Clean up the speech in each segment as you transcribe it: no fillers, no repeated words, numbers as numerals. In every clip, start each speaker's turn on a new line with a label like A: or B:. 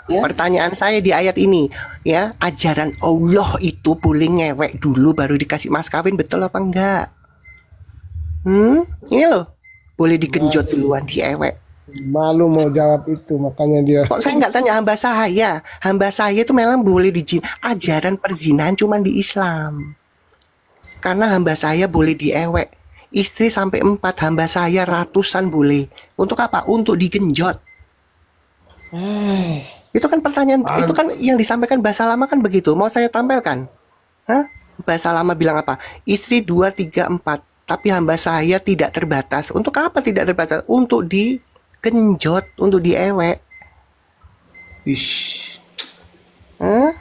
A: Ya.
B: Pertanyaan saya di ayat ini, ya, ajaran Allah itu boleh ngewek dulu baru dikasih mas kawin, betul apa enggak? Ini loh, boleh digenjot
A: Malu,
B: duluan diewek.
A: malu mau jawab itu, makanya dia.
B: Kok saya nggak tanya hamba saya? Hamba saya itu memang boleh dijin. Ajaran perzinahan cuma di Islam. Karena hamba saya boleh diewek. Istri sampai 4, hamba saya ratusan boleh. Untuk apa? Untuk digenjot.
A: Eh,
B: Itu kan pertanyaan, itu
A: An-
B: kan yang disampaikan bahasa lama kan begitu. Mau saya tampilkan? Hah? Bahasa lama bilang apa? Istri 2, 3, 4. Tapi hamba saya tidak terbatas. Untuk apa tidak terbatas? Untuk digenjot, untuk diewek.
A: Ish.
B: Hah?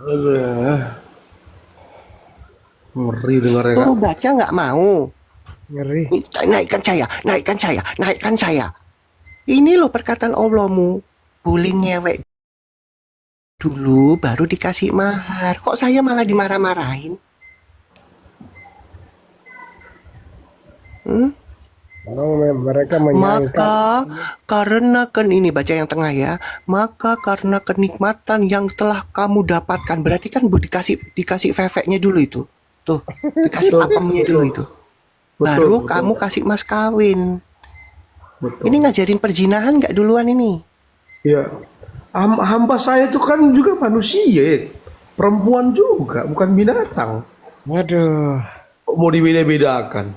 A: Aduh, ngeri dengarnya kak.
B: Suruh baca nggak mau.
A: Ngeri.
B: Naikkan saya, naikkan saya, naikkan saya. Ini loh perkataan Allahmu. Boleh ngewek dulu baru dikasih mahar. Kok saya malah dimarah-marahin? Hmm?
A: Memang mereka menyangka
B: Maka karena kan ini baca yang tengah ya. Maka karena kenikmatan yang telah kamu dapatkan, berarti kan dikasih fefeknya dulu itu. Tuh, dikasih
A: betul,
B: apemnya dulu
A: betul,
B: itu.
A: betul,
B: Baru
A: betul,
B: kamu kasih mas kawin. Ini
A: betul.
B: ngajarin perzinahan nggak duluan ini?
A: Ya, hamba saya itu kan juga manusia, perempuan juga, bukan binatang.
C: Waduh,
A: Kok mau dibeda-bedakan?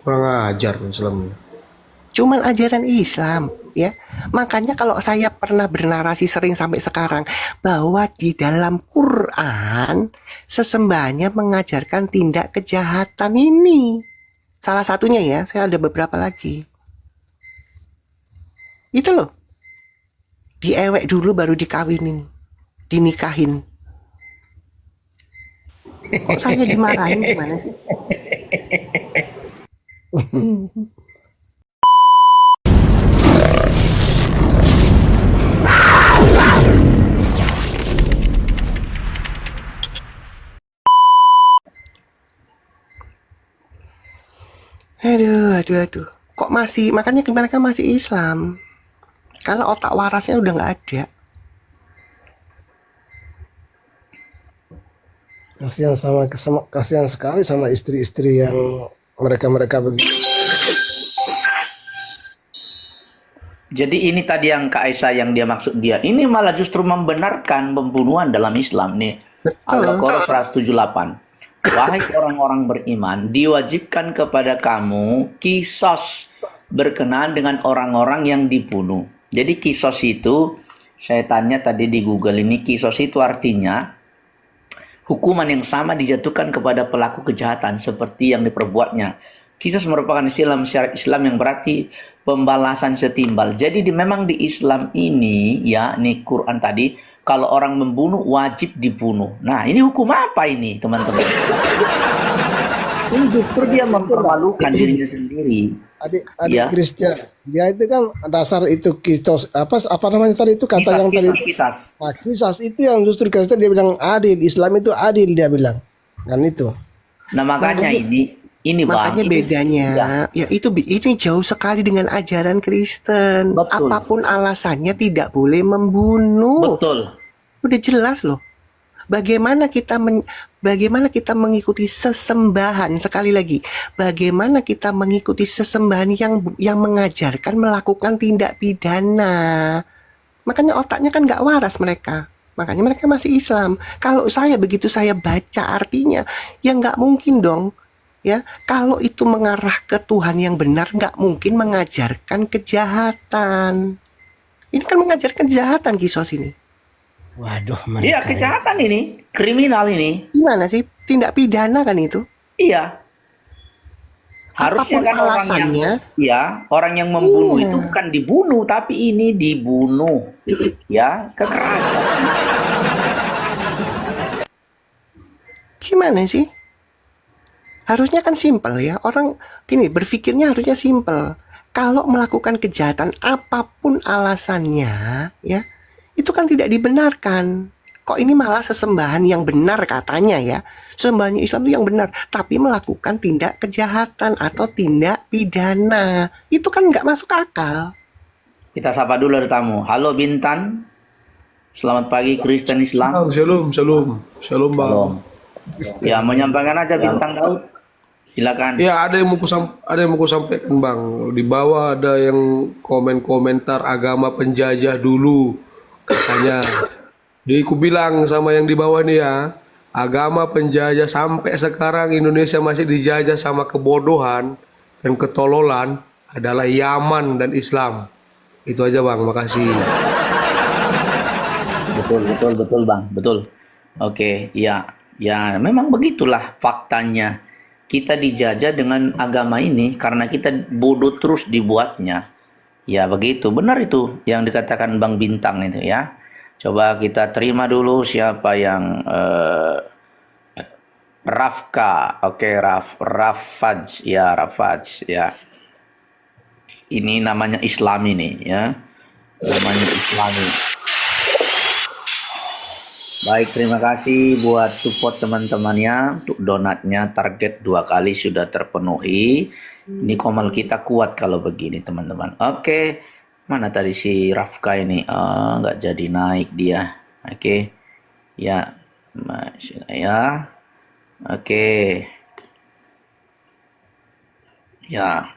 A: Kurang ajar Islam.
B: Cuman ajaran Islam, ya. Makanya kalau saya pernah bernarasi sering sampai sekarang bahwa di dalam Quran sesembahannya mengajarkan tindak kejahatan ini. Salah satunya ya, saya ada beberapa lagi. Itu loh, diewek dulu baru dikawinin, dinikahin. Kok saya dimarahin gimana sih? Aduh. Kok masih, makanya mereka masih Islam. Karena otak warasnya udah nggak ada.
A: Kasihan sekali sama istri-istri yang mereka begitu.
C: jadi ini tadi yang Kak Aisyah yang dia maksud dia. Ini malah justru membenarkan pembunuhan dalam Islam nih.
B: Betul.
C: Al-Baqarah 178. Wahai orang-orang beriman, diwajibkan kepada kamu kisos berkenaan dengan orang-orang yang dibunuh. Jadi kisos itu, saya tanya tadi di Google ini, kisos itu artinya hukuman yang sama dijatuhkan kepada pelaku kejahatan seperti yang diperbuatnya. Kisas merupakan istilah syariat Islam yang berarti pembalasan setimbal. Jadi memang di Islam ini ya, nih Quran tadi, kalau orang membunuh wajib dibunuh. Nah, ini hukum apa ini, teman-teman? Ini justru dia mempermalukan dirinya sendiri.
A: Adik-adik
C: Ya,
A: Kristen, dia itu kan dasar itu kitos apa namanya tadi itu kata
C: kisas,
A: yang tadi
C: kisas,
A: itu.
C: kisas.
A: Nah, kisah itu yang justru Kristen dia bilang adil, Islam itu adil dia bilang. Kan itu.
C: Nah, makanya
B: Makanya
C: ini Bang,
B: Makanya
C: ini
B: bedanya,
C: ya,
B: ya itu ini jauh sekali dengan ajaran Kristen.
C: betul.
B: Apapun alasannya tidak boleh membunuh.
C: Betul.
B: Udah jelas loh. Bagaimana bagaimana kita mengikuti sesembahan sekali lagi. Bagaimana kita mengikuti sesembahan yang mengajarkan melakukan tindak pidana. Makanya otaknya kan nggak waras mereka. Makanya mereka masih Islam. Kalau saya begitu saya baca artinya, ya nggak mungkin dong. Ya, kalau itu mengarah ke Tuhan yang benar, nggak mungkin mengajarkan kejahatan. Ini kan mengajarkan kejahatan kisos ini.
A: Waduh,
C: Iya,
A: mereka ini.
C: kejahatan ini, kriminal ini.
B: Gimana sih? Tindak pidana kan itu?
C: Iya, harusnya
B: Apapun
C: kan
B: alasannya,
C: orang yang membunuh itu
B: iya.
C: bukan dibunuh, tapi ini dibunuh. Ya, kekerasan.
B: Gimana sih? Harusnya kan simpel ya. Orang gini berpikirnya harusnya simpel. Kalau melakukan kejahatan apapun alasannya, ya, itu kan tidak dibenarkan. Kok ini malah sesembahan yang benar katanya ya. Sesembahan Islam itu yang benar, tapi melakukan tindak kejahatan atau tindak pidana. Itu kan nggak masuk akal.
C: Kita sapa dulu ada tamu. Halo Bintan. Selamat pagi Kristen Islam.
A: Bang, shalom bang.
C: Shalom. Ya, menyampaikan aja Bintang Daud. Silakan.
A: Ya, ada yang mau ku sampaikan bang. Di bawah ada yang komentar agama penjajah dulu katanya. Jadi ku bilang sama yang di bawah nih ya, agama penjajah sampai sekarang Indonesia masih dijajah sama kebodohan dan ketololan adalah Yaman dan Islam. Itu aja bang, makasih.
C: Betul Bang, betul. Oke, ya, ya memang begitulah faktanya. Kita dijajah dengan agama ini karena kita bodoh terus dibuatnya. Ya begitu, benar itu yang dikatakan Bang Bintang itu ya. Coba kita terima dulu siapa yang Rafka, oke Rafaj ya. Ini namanya Islami nih ya, namanya Islami. Baik, terima kasih buat support teman-temannya. Untuk donatnya target 2 kali sudah terpenuhi. Ini komal kita kuat kalau begini teman-teman. Oke, mana tadi si Rafka ini? Nggak jadi naik dia. Oke, ya, ya. Oke, ya.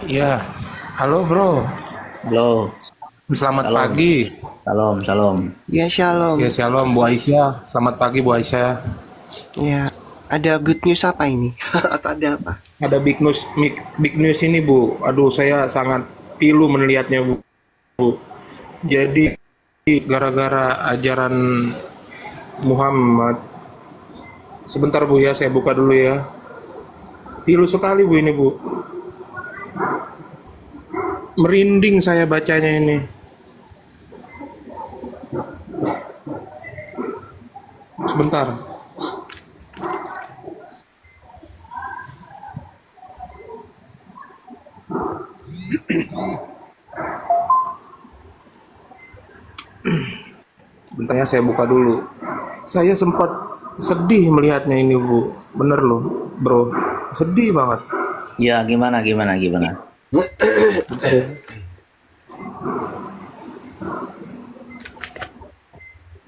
D: Ya, halo bro.
C: Halo,
D: Selamat
C: salam,
D: pagi.
C: salam.
B: Ya, shalom.
D: Ya, shalom Bu Aisyah. Selamat pagi Bu Aisyah.
B: Ya, ada good news apa ini? Atau ada apa?
D: Ada big news ini Bu. Aduh, saya sangat pilu melihatnya Bu. Jadi gara-gara ajaran Muhammad. Sebentar Bu ya, saya buka dulu ya. Pilu sekali Bu ini Bu. Merinding saya bacanya ini. Sebentar. Bentar ya, saya buka dulu. Saya sempat sedih melihatnya ini Bu. Bener loh bro. Sedih banget.
C: Ya, gimana?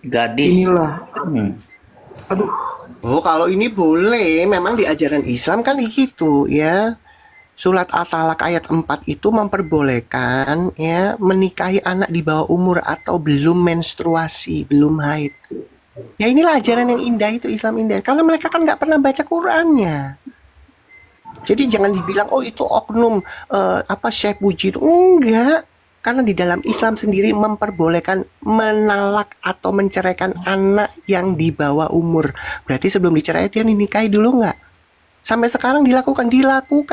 C: Gadis.
D: Inilah. Aduh.
B: Oh, kalau ini boleh, memang di ajaran Islam kan gitu ya. Surat At-Talaq ayat 4 itu memperbolehkan ya menikahi anak di bawah umur atau belum menstruasi, belum haid. Ya inilah ajaran yang indah itu, Islam indah. Karena mereka kan nggak pernah baca Qurannya. Jadi jangan dibilang oh itu oknum Syekh Puji itu enggak. Karena di dalam Islam sendiri memperbolehkan menalak atau menceraikan anak yang di bawah umur. Berarti sebelum dicerai dia dinikahi dulu nggak? Sampai sekarang dilakukan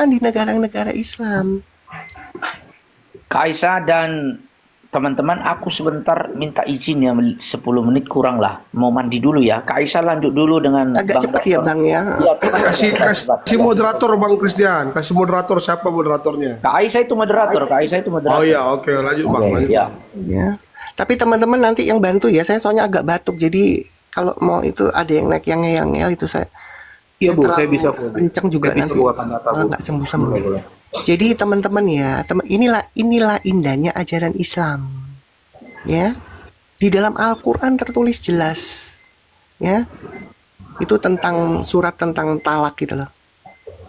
B: di negara-negara Islam.
C: Kaisa dan teman-teman, aku sebentar minta izin ya, 10 menit kurang lah. Mau mandi dulu ya. Kaisa lanjut dulu dengan
B: Agak cepat ya Bang ya.
C: Ya,
A: Kasih moderator bang Christian, kasih moderator, siapa moderatornya?
C: Kaisa itu moderator.
A: Oh iya, oke, lanjut bang.
C: Oke,
A: Lanjut.
C: ya.
B: Ya. Tapi teman-teman nanti yang bantu ya. Saya soalnya agak batuk. Jadi kalau mau itu ada yang naik yang ngeyel itu saya.
D: Iya Bu, saya
B: terlalu
D: bisa
B: kenceng juga
D: saya bisa
B: nanti
D: buka data Bu.
B: nggak sembuh-sembuh. Jadi teman-teman ya, inilah indahnya ajaran Islam. Ya. Di dalam Al-Qur'an tertulis jelas. Ya. Itu tentang surat tentang talak gitu loh.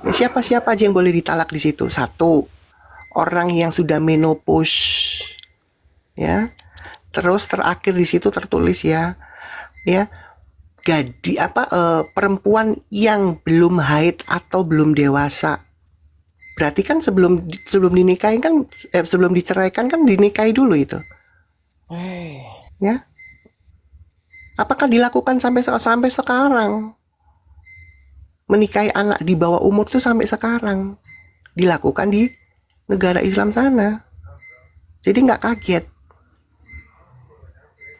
B: Ya, siapa-siapa aja yang boleh ditalak di situ. 1, orang yang sudah menopause. Ya. Terus terakhir di situ tertulis ya. Ya. Perempuan yang belum haid atau belum dewasa. Berarti kan sebelum dinikahi kan sebelum diceraikan kan dinikahi dulu itu. Ya. Apakah dilakukan sampai sekarang? Menikahi anak di bawah umur tuh sampai sekarang dilakukan di negara Islam sana. Jadi nggak kaget.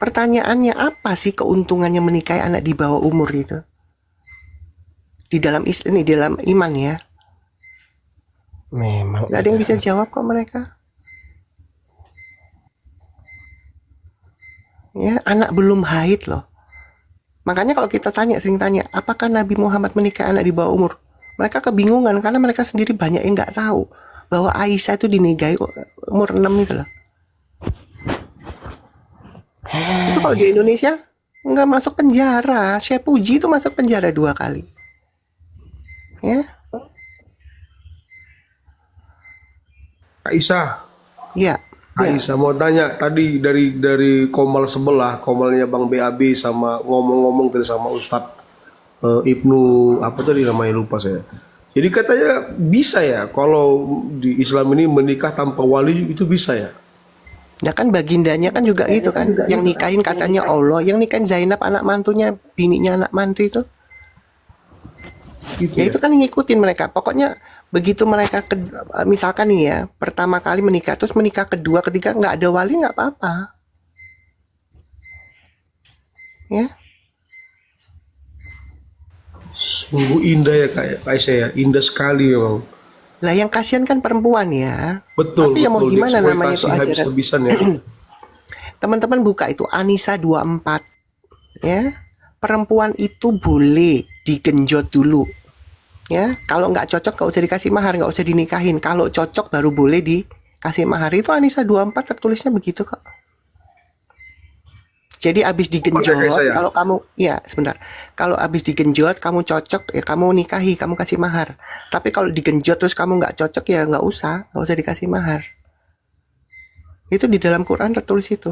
B: Pertanyaannya apa sih keuntungannya menikahi anak di bawah umur itu? Di dalam Islam, di dalam iman ya.
D: Memang
B: Gak ada yang bisa jawab kok mereka. Ya, anak belum haid loh. Makanya kalau kita sering tanya, apakah Nabi Muhammad menikahi anak di bawah umur? Mereka kebingungan karena mereka sendiri banyak yang nggak tahu bahwa Aisyah itu dinikahi umur 6 itu loh. Itu kalau di Indonesia nggak masuk penjara. Syekh Puji itu masuk penjara 2 kali. Ya,
A: Aisyah,
B: ya, ya.
A: Aisyah mau tanya tadi dari komal sebelah, komalnya Bang BAB sama ngomong-ngomong tadi sama Ustadz Ibnu apa tadi namanya lupa saya. Jadi katanya bisa ya kalau di Islam ini menikah tanpa wali itu bisa ya?
B: Ya kan bagindanya kan juga gitu kan. Yang nikahin katanya Allah, yang nikahin Zainab anak mantunya, bininya anak mantu itu.
A: Gitu
B: Ya
A: ya.
B: itu kan ngikutin mereka. Pokoknya begitu mereka misalkan nih ya, pertama kali menikah terus menikah kedua, ketiga nggak ada wali nggak apa-apa. Ya.
A: Sungguh indah ya Kak ya, Kak Aisyah ya, indah sekali memang.
B: Lah yang kasihan kan perempuan ya.
A: Betul,
B: Tapi ya mau
A: betul
B: gimana namanya itu
A: dieksploitasi
B: ajaran.
A: habis-habisan ya.
B: Teman-teman buka itu Anisa 24 ya. Perempuan itu boleh digenjot dulu. Ya, kalau nggak cocok nggak usah dikasih mahar, nggak usah dinikahin. Kalau cocok baru boleh dikasih mahar. Itu Anisa 24 tertulisnya begitu kok. Jadi abis digenjot,
A: Percaya saya.
B: kalau kamu, ya sebentar, kalau abis digenjot kamu cocok, ya kamu nikahi, kamu kasih mahar. Tapi kalau digenjot terus kamu nggak cocok ya nggak usah dikasih mahar. Itu di dalam Quran tertulis itu.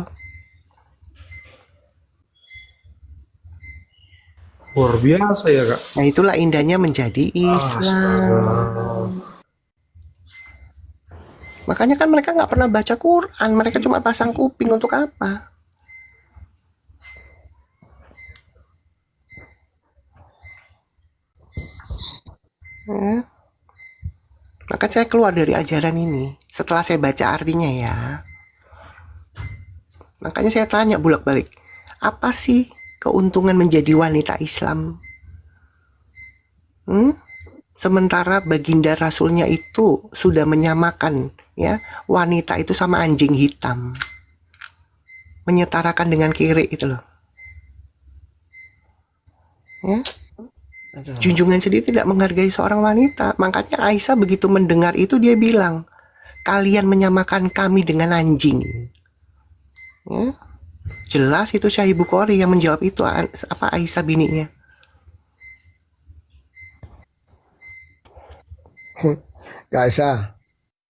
A: Luar biasa ya Kak.
B: Nah itulah indahnya menjadi Islam. Makanya kan mereka nggak pernah baca Quran, mereka cuma pasang kuping untuk apa? Ya. Maka saya keluar dari ajaran ini setelah saya baca artinya ya. Makanya saya tanya bolak-balik, apa sih keuntungan menjadi wanita Islam? Sementara baginda Rasulnya itu sudah menyamakan ya wanita itu sama anjing hitam, menyetarakan dengan kiri itu loh. Ya. Junjungan sendiri tidak menghargai seorang wanita. Makanya Aisyah begitu mendengar itu dia bilang, kalian menyamakan kami dengan anjing. Ya. Jelas itu Sahih Bukhari yang menjawab itu apa Aisyah bininya.
E: Kak Aisyah,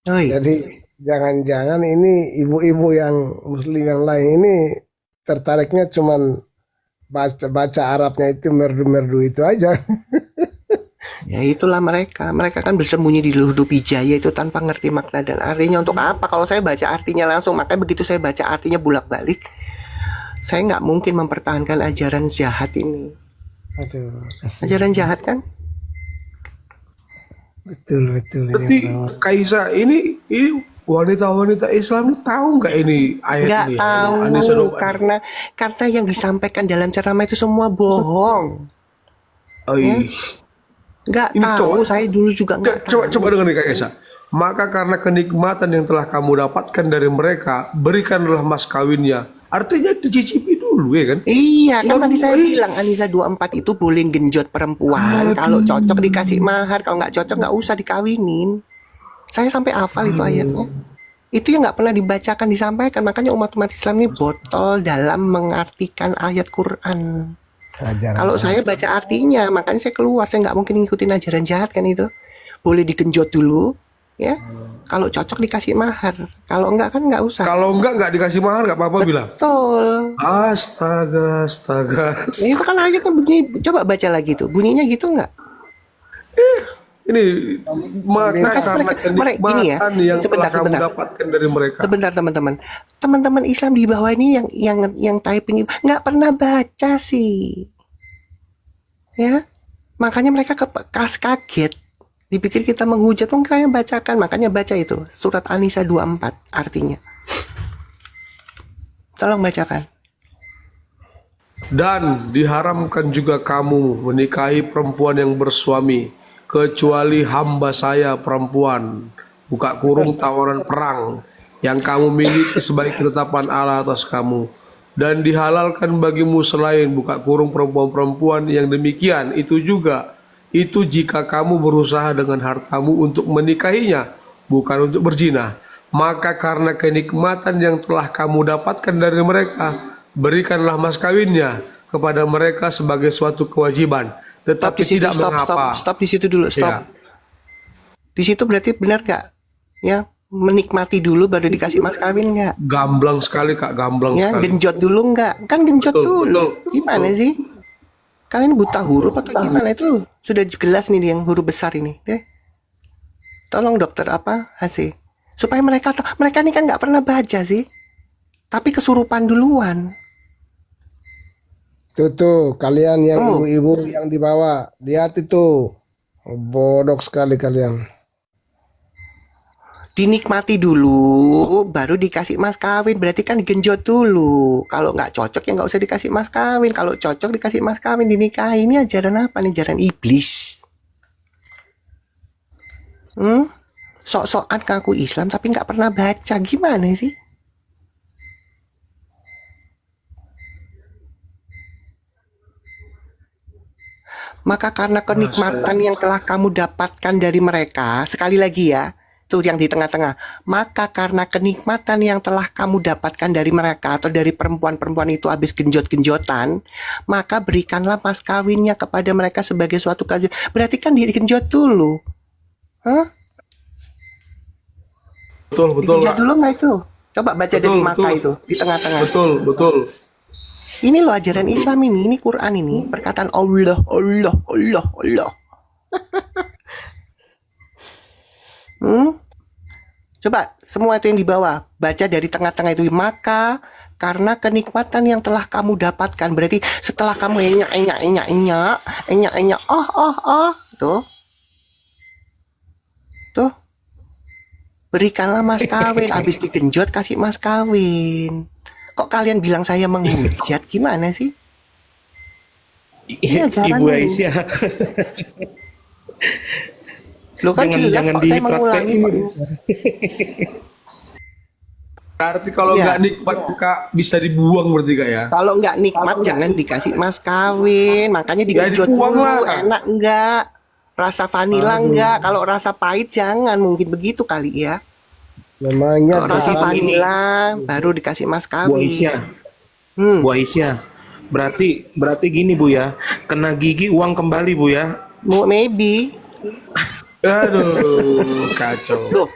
B: Oi,
E: jadi jangan-jangan ini ibu-ibu yang muslim yang lain ini tertariknya cuman baca Arabnya itu merdu-merdu itu aja.
B: ya itulah mereka. Mereka kan bersembunyi di lubuk hijaya itu tanpa ngerti makna dan artinya. Untuk apa? Kalau saya baca artinya langsung, makanya begitu saya baca artinya bolak-balik, saya nggak mungkin mempertahankan ajaran jahat ini.
E: Aduh,
B: Ajaran jahat kan?
E: betul betul
A: Berarti
E: ini orang.
A: Kak Aisyah ini wanita-wanita Islam ini tahu nggak ini ayat
B: Nggak
A: ini?
B: tahu
A: Anisa 24.
B: karena yang disampaikan dalam ceramah itu semua bohong.
A: Oi.
B: Nggak
A: Ini
B: tahu.
A: coba-
B: Saya dulu juga nggak tahu.
A: Coba dengar nih Kak Aisyah. Maka karena kenikmatan yang telah kamu dapatkan dari mereka, berikanlah mas kawinnya. Artinya dicicipi dulu ya kan?
B: Iya, kan tadi saya bilang Anisa 24 itu boleh genjot perempuan. Kalau cocok dikasih mahar, kalau nggak cocok nggak usah dikawinin. Saya sampai hafal itu ayatnya. Itu yang nggak pernah dibacakan, disampaikan. Makanya umat-umat Islam ini botol dalam mengartikan ayat Quran.
E: Ajaran.
B: Kalau saya baca artinya, makanya saya keluar. Saya nggak mungkin ngikutin ajaran jahat kan itu. Boleh digenjot dulu, ya. Kalau cocok dikasih mahar. Kalau enggak kan nggak usah.
A: Kalau nggak dikasih mahar nggak apa-apa bilang.
B: Betul.
A: Astaga.
B: Ya, itu kan ayat kan bunyi. Coba baca lagi tuh. Bunyinya gitu nggak?
A: Ini maka
B: Maka
A: karena
B: mereka-
A: kenikmatan
B: gini ya,
A: yang telah kamu
B: sebentar.
A: dapatkan dari mereka.
B: Sebentar teman-teman. Teman-teman Islam di bawah ini yang typing itu nggak pernah baca sih. Ya. Makanya mereka kaget. Dipikir kita menghujat, makanya bacakan. Makanya baca itu surat An-Nisa 24 artinya. Tolong bacakan.
A: Dan diharamkan juga kamu menikahi perempuan yang bersuami kecuali hamba saya perempuan, buka kurung tawanan perang yang kamu miliki sebagai ketetapan Allah atas kamu, dan dihalalkan bagimu selain buka kurung perempuan-perempuan yang demikian itu juga itu jika kamu berusaha dengan hartamu untuk menikahinya, bukan untuk berzina. Maka karena kenikmatan yang telah kamu dapatkan dari mereka, berikanlah mas kawinnya kepada mereka sebagai suatu kewajiban.
B: Stop
A: Tetapi
B: di situ,
A: tidak
B: stop,
A: mengapa.
B: stop di situ dulu, stop.
A: Ya,
B: Di situ berarti benar nggak? Ya, menikmati dulu baru dikasih mas kawin nggak?
A: gamblang sekali Kak, gamblang
B: Ya,
A: sekali.
B: genjot dulu nggak? Kan genjot
A: Betul,
B: dulu.
A: betul,
B: Gimana
A: betul.
B: sih? Kalian buta huruf atau gimana itu? Sudah jelas nih yang huruf besar ini. Tolong dokter apa HC? Supaya mereka ini kan nggak pernah baca sih. Tapi kesurupan duluan.
E: Tuh, kalian yang
B: Oh,
E: ibu-ibu yang di bawah, lihat itu. Bodoh sekali kalian.
B: dinikmati dulu, baru dikasih mas kawin. Berarti kan digenjot dulu. Kalau nggak cocok ya nggak usah dikasih mas kawin. Kalau cocok dikasih mas kawin, dinikahi. Ini ajaran apa nih? Ajaran iblis. Sok-sokan ngaku Islam tapi nggak pernah baca. Gimana sih? Maka karena kenikmatan yang telah kamu dapatkan dari mereka, sekali lagi ya, tuh yang di tengah-tengah. Maka karena kenikmatan yang telah kamu dapatkan dari mereka atau dari perempuan-perempuan itu habis genjot-genjotan, maka berikanlah mas kawinnya kepada mereka sebagai suatu kajian. Berarti kan digenjot dulu. Hah?
A: Betul, betul
B: Digenjot
A: Kak.
B: dulu nggak itu? Coba baca dari
A: Betul,
B: maka
A: betul.
B: itu di tengah-tengah.
A: Betul, betul.
B: Ini loh ajaran Islam ini Quran ini, perkataan Allah, Allah, Allah, Allah. Coba semua itu yang di bawah, baca dari tengah-tengah itu. Maka karena kenikmatan yang telah kamu dapatkan, berarti setelah kamu enyak, tuh, berikanlah mas kawin, habis digenjot kasih mas kawin. Kok kalian bilang saya menghujat? Gimana sih? Ini ajaran
D: Ibu
B: ini.
D: Aisyah,
B: Lo kan jelas
D: jangan
B: kok saya mengulangi
D: dipraktekin.
B: kok.
A: Berarti kalau
B: Iya.
A: nggak nikmat Kak bisa dibuang berarti Kak ya.
B: Kalau nggak nikmat jangan dikasih mas kawin. Makanya
A: Ya
B: digenjot
A: dibuang
B: dulu.
A: lah, Kak.
B: Enak nggak? Rasa vanila nggak? Kalau rasa pahit jangan. Mungkin begitu kali ya.
E: Memangnya
B: Kalau rasa
E: jangan
B: vanila baru dikasih mas
D: Bu
B: kawin.
D: Aisyah,
B: Hmm.
D: Bu Aisyah. Berarti gini Bu ya, kena gigi uang kembali Bu ya.
B: Maybe.
A: Aduh, kacau.
B: Loh,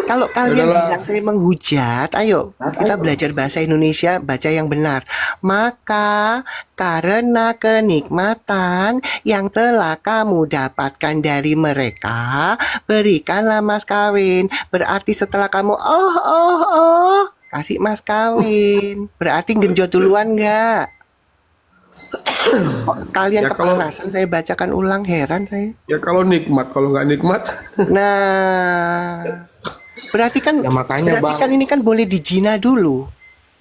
B: kalau kalian
A: Udahlah.
B: bilang saya menghujat, ayo kita belajar bahasa Indonesia, baca yang benar. Maka karena kenikmatan yang telah kamu dapatkan dari mereka, berikanlah mas kawin. Berarti setelah kamu kasih mas kawin. Berarti genjot duluan nggak? Kok kalian
A: Ya kalau
B: kepanasan saya bacakan ulang, heran saya.
A: ya kalau nikmat, kalau nggak nikmat,
B: Nah, berarti kan
D: Ya makanya
B: berarti
D: Bang,
B: kan ini kan boleh dijina dulu.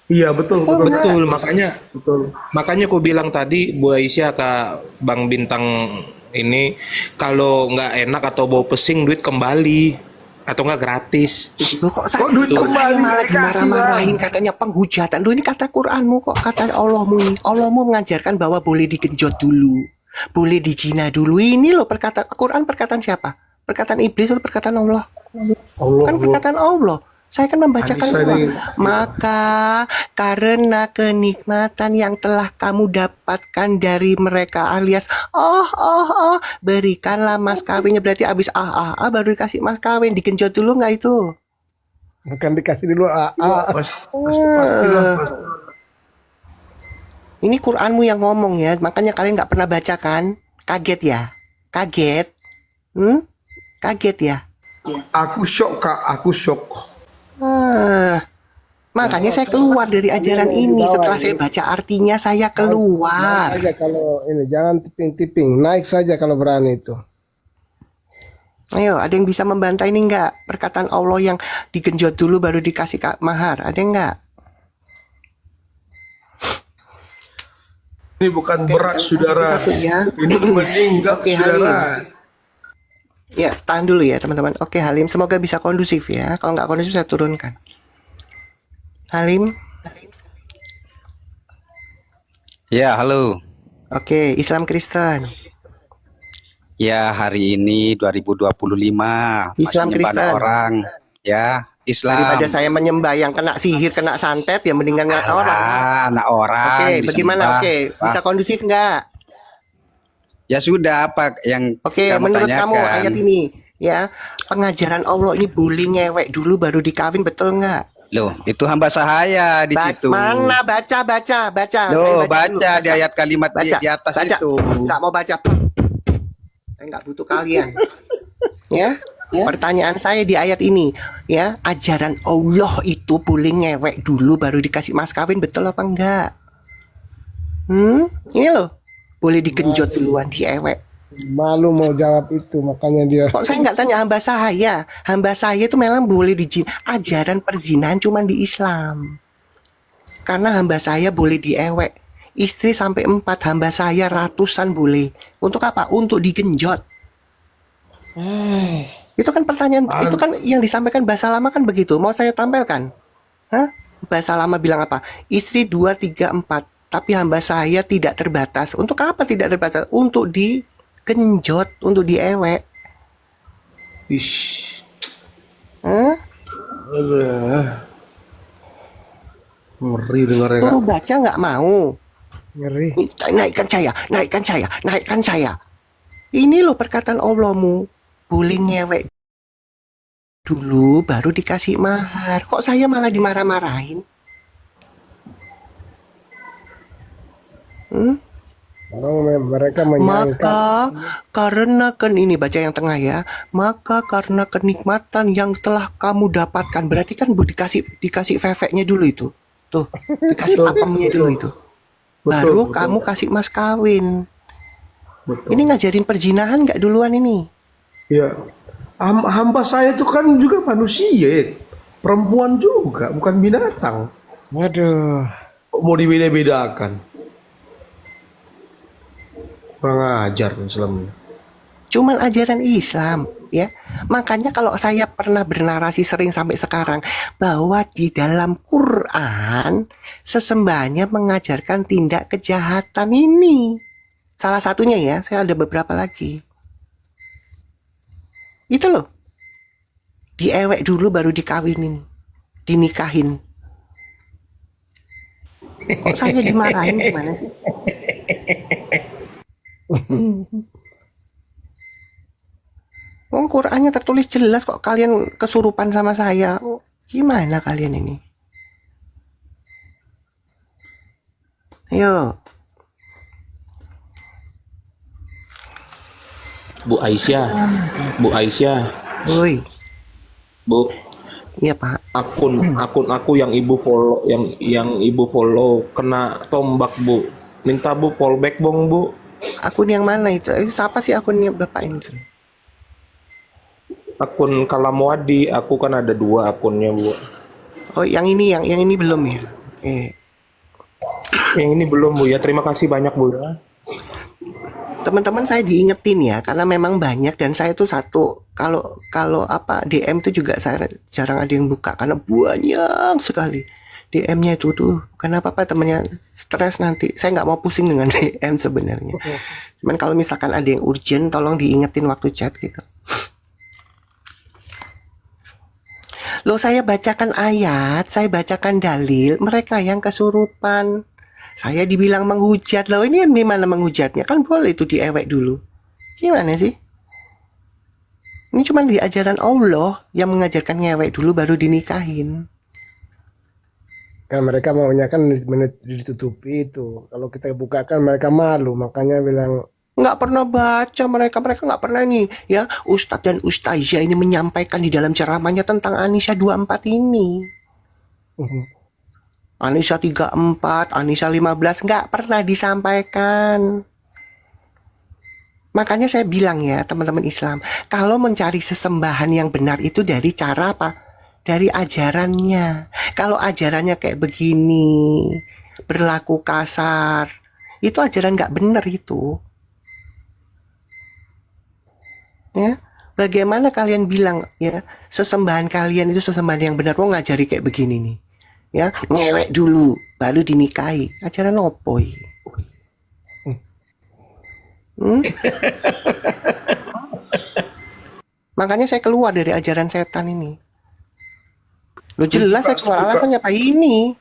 A: iya betul,
B: Betul
A: betul,
B: nggak?
D: betul makanya
A: betul.
D: makanya aku bilang tadi Bu Aisyah ke Bang Bintang ini, kalau nggak enak atau bau pesing duit kembali atau nggak gratis.
B: Loh, kok
A: Kok duit
B: kok saya
A: kembali
B: malah
A: nggak dikasih Bang?
B: dimarah-marahin katanya penghujatan. Loh, ini kata Quranmu kok, kata Allahmu mengajarkan bahwa boleh digenjot dulu. Boleh dijina dulu. Ini loh perkataan Quran, perkataan siapa? Perkataan iblis atau perkataan Allah?
A: Allah,
B: Kan perkataan Allah. Saya kan membacakan
A: Anissa
B: ulang.
A: ini
B: Maka karena kenikmatan yang telah kamu dapatkan dari mereka alias berikanlah mas kawinnya. Berarti abis baru dikasih mas kawin. Digenjot dulu nggak itu?
E: bukan dikasih dulu
A: pastilah, pasti.
B: Ini Quranmu yang ngomong ya. Makanya kalian nggak pernah baca kan? Kaget ya? Kaget? Kaget ya?
A: Aku shock Kak, aku shock.
B: Makanya saya keluar dari ajaran ini. Setelah saya baca artinya, saya
E: naik
B: keluar.
E: saja kalau ini, jangan tiping-tiping, naik saja kalau berani itu.
B: Ayo, ada yang bisa membantah ini enggak? Perkataan Allah yang digenjot dulu baru dikasih mahar. Ada enggak?
A: Ini bukan berat saudara,
B: Satu ya.
A: ini meninggal
B: Oke,
A: saudara.
B: Ya, tahan dulu ya teman-teman. Oke, Halim, semoga bisa kondusif ya. Kalau nggak kondusif saya turunkan. Halim,
F: Ya, halo.
B: oke, Islam Kristen.
F: Ya, hari ini 2025
B: Islam
F: masih nyembah
B: Kristen.
F: orang. Ya,
B: Daripada
F: Islam.
B: saya menyembah yang kena sihir, kena santet, ya mendingan nggak orang.
F: Alah, anak orang
B: Oke, bagaimana?
F: disembah.
B: Oke, bisa
F: Wah,
B: kondusif nggak?
F: ya sudah, apa yang
B: Oke,
F: kamu
B: menurut kamu
F: tanyakan?
B: ayat ini, ya, pengajaran Allah ini boleh ngewek dulu baru dikawin, betul nggak?
F: Loh, itu hamba sahaya di situ.
B: Mana baca. Saya
F: Loh,
B: baca dulu,
F: baca di ayat kalimat
B: baca,
F: di atas
B: baca.
F: itu.
B: Nggak mau baca. Saya nggak butuh kalian. Ya, pertanyaan saya di ayat ini, ya, ajaran Allah itu boleh ngewek dulu baru dikasih mas kawin, betul apa enggak? Ini loh, boleh digenjot duluan diewek.
E: Malu mau jawab itu, makanya dia.
B: Kok saya nggak tanya hamba saya? Hamba saya itu memang boleh ajaran perzinahan cuma di Islam. Karena hamba saya boleh diewek. Istri sampai 4, hamba saya ratusan boleh. Untuk apa? Untuk digenjot. Itu kan pertanyaan, itu kan yang disampaikan bahasa lama kan begitu. Mau saya tampilkan? Hah? Bahasa lama bilang apa? Istri 2, 3, 4. Tapi hamba saya tidak terbatas. Untuk apa tidak terbatas? Untuk digenjot, untuk diewek.
A: Ish.
B: Hah?
A: Aduh. Ngeri dengarnya, Kak.
B: Suruh baca nggak mau.
E: Ngeri.
B: Naikkan saya. Ini loh perkataan Allahmu. Boleh ngewek dulu baru dikasih mahar. Kok saya malah dimarah-marahin?
E: Kalau mereka menyangka
B: Maka karena ini baca yang tengah ya. Maka karena kenikmatan yang telah kamu dapatkan, berarti kan dikasih veveknya dulu itu. Tuh, dikasih apemnya dulu itu. Baru
A: betul.
B: kamu kasih mas kawin.
A: Betul.
B: Ini ngajarin perzinahan nggak duluan ini?
A: Ya. Hamba saya itu kan juga manusia. Perempuan juga, bukan binatang.
E: waduh,
A: Kok mau dibeda-bedakan? Kurang ajar Islam.
B: Cuman ajaran Islam, ya. Makanya kalau saya pernah bernarasi sering sampai sekarang bahwa di dalam Quran sesembahannya mengajarkan tindak kejahatan ini. Salah satunya ya, saya ada beberapa lagi. Itu loh. Diewek dulu baru dikawinin, dinikahin. Kok saya dimarahin gimana sih? Qurannya tertulis jelas kok kalian kesurupan sama saya. Gimana kalian ini? Ayo.
D: Bu Aisyah,
B: Woi.
D: Bu,
B: Iya Pak.
D: akun aku yang ibu follow, yang ibu follow kena tombak Bu. Minta Bu fallback bong Bu.
B: Akun yang mana itu? Siapa sih akunnya Bapak ini?
D: Akun Kalamwadi, aku kan ada 2 akunnya Bu.
B: Oh, yang ini belum ya? Oke.
D: Yang ini belum Bu ya. Terima kasih banyak Bu ya.
B: Teman-teman saya diingetin ya, karena memang banyak dan saya tuh satu kalau apa DM tuh juga saya jarang ada yang buka karena banyak sekali DM-nya itu tuh. Kenapa Pak temennya stres nanti? Saya nggak mau pusing dengan DM sebenarnya. Cuman kalau misalkan ada yang urgent, tolong diingetin waktu chat gitu. Loh saya bacakan ayat, saya bacakan dalil, mereka yang kesurupan. Saya dibilang menghujat, loh ini gimana menghujatnya? Kan boleh itu diewek dulu. Gimana sih? Ini cuma di ajaran Allah yang mengajarkan ngewek dulu baru dinikahin.
E: kan mereka maunya kan ditutupi itu. Kalau kita bukakan mereka malu, makanya bilang
B: Nggak pernah baca mereka nggak pernah nih ya. Ustadz dan Ustazah ini menyampaikan di dalam ceramahnya tentang Anisa 24 ini. Anisa 34, Anisa 15 nggak pernah disampaikan. Makanya saya bilang ya teman-teman Islam, kalau mencari sesembahan yang benar itu dari cara apa? Dari ajarannya. Kalau ajarannya kayak begini, berlaku kasar, itu ajaran nggak benar itu. Ya, bagaimana kalian bilang ya sesembahan kalian itu sesembahan yang benar? Mau ngajari kayak begini nih, ya ngewek dulu baru dinikahi. Ajaran opo? Makanya saya keluar dari ajaran setan ini. Lo jelas seksual alasannya apa ini?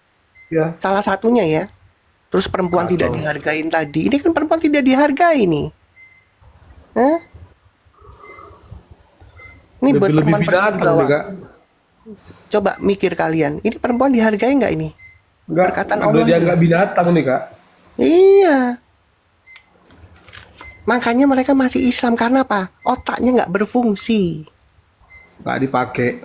A: Ya.
B: Salah satunya ya. Terus perempuan tidak dihargain tadi. Ini kan perempuan tidak dihargai nih. Hah? Ini buat
A: Lebih
B: perempuan
A: binatang
B: bawah.
A: nih, Kak.
B: Coba mikir kalian. Ini perempuan dihargai nggak ini?
A: Enggak,
B: Perkataan
A: udah
B: Allah
A: dia
B: itu.
A: nggak binatang nih, Kak.
B: Iya. Makanya mereka masih Islam karena apa? Otaknya nggak berfungsi.
A: Nggak dipakai.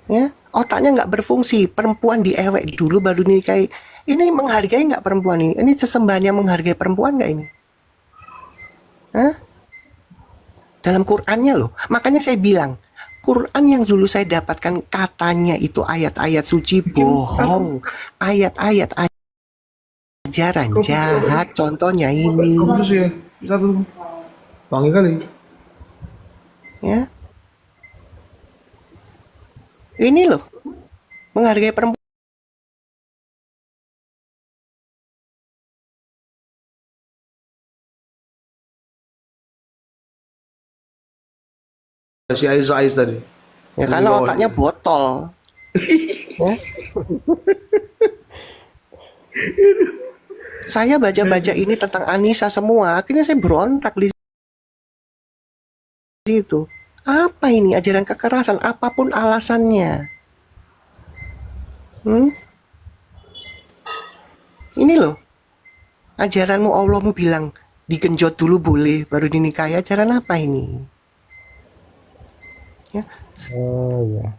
B: Ya, otaknya nggak berfungsi. Perempuan diewek dulu baru nikahi. Ini menghargai nggak perempuan ini? Ini sesembahan yang menghargai perempuan nggak ini? Hah? Dalam Qur'annya loh. Makanya saya bilang, Quran yang dulu saya dapatkan katanya itu ayat-ayat suci bohong. Ayat-ayat ajaran jahat. Contohnya ini.
A: Kampus ya. Satu. Wangi kali.
B: Ya. Ini loh. Menghargai perempuan.
A: Si Ais tadi.
B: Ya karena otaknya botol. Ya. Saya baca-baca ini tentang Anissa semua, akhirnya saya berontak di situ. Apa ini ajaran kekerasan? Apapun alasannya. Ini loh. Ajaranmu Allahmu bilang digenjot dulu boleh, baru dinikahi. Ajaran apa ini? Ya.
E: Oh ya.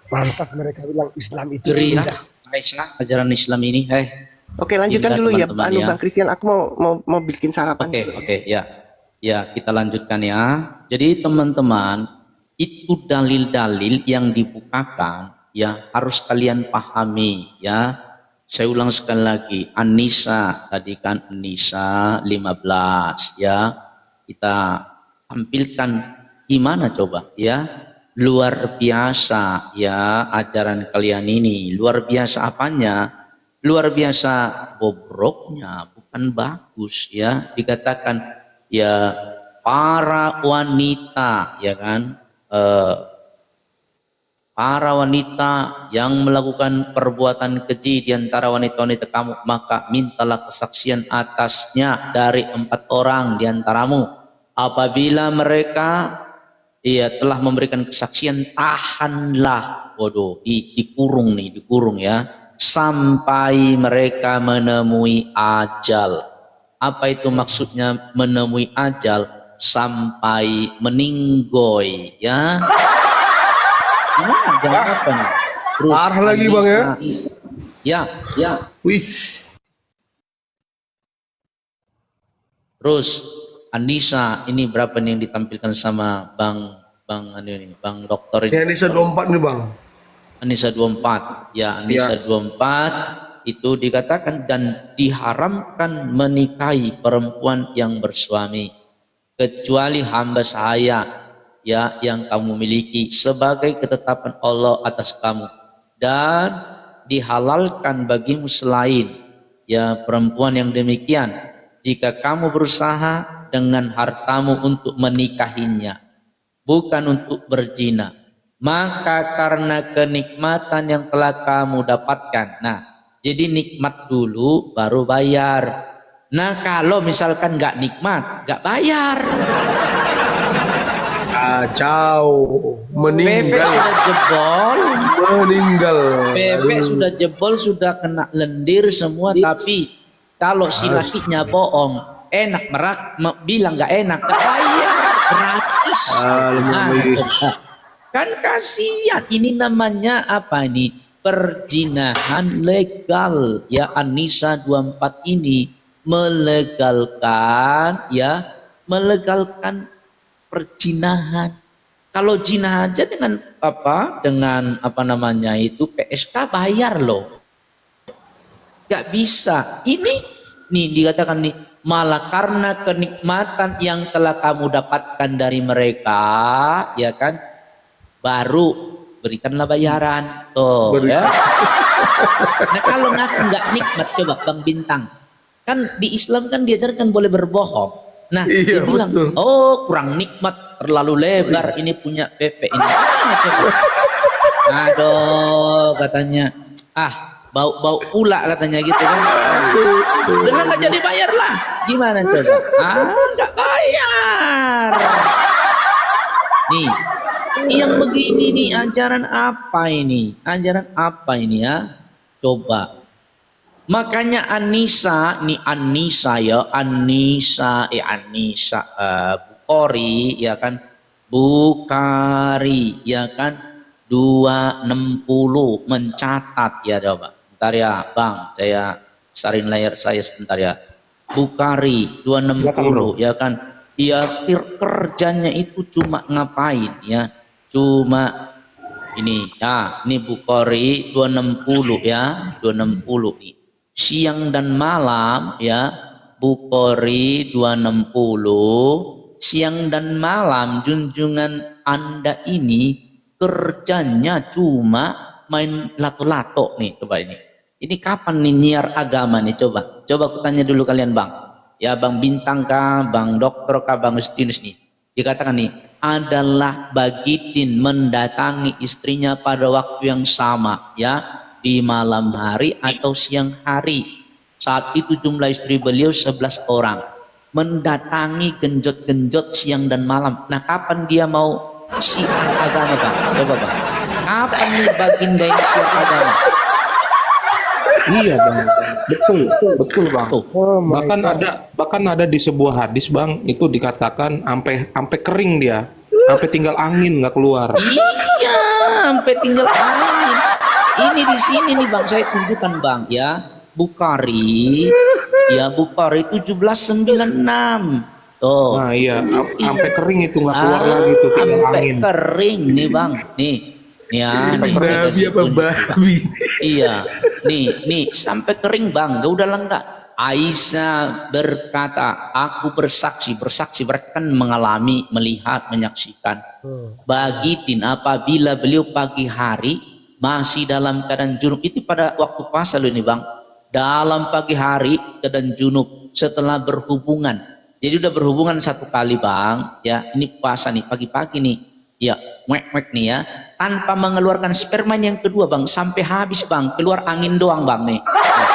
E: Pantas mereka bilang Islam itu
C: Ngeri ya,
E: indah.
C: Aisyah, ajaran Islam ini.
B: Oke, lanjutkan
C: Indah,
B: dulu ya,
C: teman-teman,
B: anu
C: ya.
B: Bang Christian. Aku mau bikin sarapan.
C: Oke, ya. Ya, kita lanjutkan ya. Jadi teman-teman, itu dalil-dalil yang dibukakan ya harus kalian pahami ya. Saya ulang sekali lagi, An-Nisa tadi kan An-Nisa 15 ya. Kita tampilkan gimana coba ya. Luar biasa ya ajaran kalian ini. Luar biasa apanya? Luar biasa bobroknya, bukan bagus ya. Dikatakan ya para wanita ya kan, para wanita yang melakukan perbuatan keji di antara wanita-wanita kamu, maka mintalah kesaksian atasnya dari 4 orang di antaramu. Apabila mereka telah memberikan kesaksian, tahanlah, dikurung ya, sampai mereka menemui ajal. Apa itu maksudnya menemui ajal? Sampai meninggoy ya. Jangan apa nih? Terus
A: Parah lagi, Bang, ya?
C: Ya.
A: Wih.
C: Terus Anissa ini berapa nih yang ditampilkan sama Bang Dokter
A: Ini
C: ini?
A: Anissa 24 nih, Bang.
C: Anissa 24. Ya, Anissa 24 itu dikatakan dan diharamkan menikahi perempuan yang bersuami kecuali hamba sahaya ya yang kamu miliki sebagai ketetapan Allah atas kamu, dan dihalalkan bagimu selain ya perempuan yang demikian jika kamu berusaha dengan hartamu untuk menikahinya, bukan untuk berzina, maka karena kenikmatan yang telah kamu dapatkan. Nah, jadi nikmat dulu baru bayar. Nah, kalau misalkan nggak nikmat, nggak bayar.
A: Kacau.
C: Bebek
A: Meninggal.
C: sudah jebol,
A: Meninggal.
C: bebek sudah jebol, sudah kena lendir semua. Tapi kalau si lakinya bohong, enak bilang nggak enak, nggak bayar, gratis. Nah, kan kasihan. Ini namanya apa ini? Perzinahan legal ya. An-Nisa 24 ini melegalkan perzinahan. Kalau zina aja dengan apa namanya itu PSK bayar loh. Gak bisa. Ini nih dikatakan nih, malah karena kenikmatan yang telah kamu dapatkan dari mereka ya kan, baru berikanlah bayaran tuh ya. Nah, kalau ngaku nggak nikmat, coba Bang Bintang, Kan di Islam kan diajarkan boleh berbohong. Nah, dia
A: Iya,
C: bilang,
A: betul.
C: oh kurang nikmat, terlalu lebar ini punya Pepe ini. Mana coba? Aduh, katanya, bau-bau pula katanya gitu kan. Dengan nggak jadi bayar lah. Gimana coba? Nggak bayar. Nih, yang begini nih ajaran apa ini? Ajaran apa ini ya? Coba. Makanya Anisa Bukhari ya kan, Bukhari ya kan 260 mencatat ya coba. Bentar ya Bang, saya sarin layar saya sebentar ya. Bukhari 260 ya kan. Ya kerjanya itu cuma ngapain ya? Cuma ini ya, ini Bukhari 260 ya, 260 nih. Siang dan malam ya, Bukhari 260 siang dan malam junjungan Anda ini kerjanya cuma main lato-lato nih, coba ini. Ini kapan nih nyiar agama nih, coba aku tanya dulu kalian Bang. Ya Bang Bintang kah, Bang Dokter kah, Bang Justinus nih. Dikatakan nih, adalah Bagidin mendatangi istrinya pada waktu yang sama ya, di malam hari atau siang hari. Saat itu jumlah istri beliau 11 orang. Mendatangi genjot-genjot siang dan malam. Nah, kapan dia mau siar agama Bang? Coba Bang. Kapan nih baginda ini siar agama?
D: Iya Bang, betul Bang.
C: Tuh.
E: Oh my
D: Bahkan ada di sebuah hadis Bang, itu dikatakan sampai kering dia, sampai tinggal angin nggak keluar.
C: Iya, sampai tinggal angin. Ini di sini nih Bang, saya tunjukkan Bang ya. Bukhari 1796. Tuh.
D: Nah iya, sampai kering itu nggak keluar lagi tuh, tinggal
C: Sampai
D: angin.
C: kering nih Bang. Nih ya, nih,
A: Babi
C: saya
A: apa
C: kasih tunjuk, Bang.
A: babi?
C: Iya, nih sampai kering Bang. Gak udah enggak. Aisyah berkata, aku bersaksi berarti kan mengalami, melihat, menyaksikan. Bagidin apabila beliau pagi hari masih dalam keadaan junub, itu pada waktu puasa loh ini Bang. Dalam pagi hari keadaan junub setelah berhubungan. Jadi udah berhubungan satu kali Bang, ya ini puasa nih pagi-pagi nih. Ya, mek nih ya, tanpa mengeluarkan sperma yang kedua Bang, sampai habis Bang, keluar angin doang Bang nih. Ya.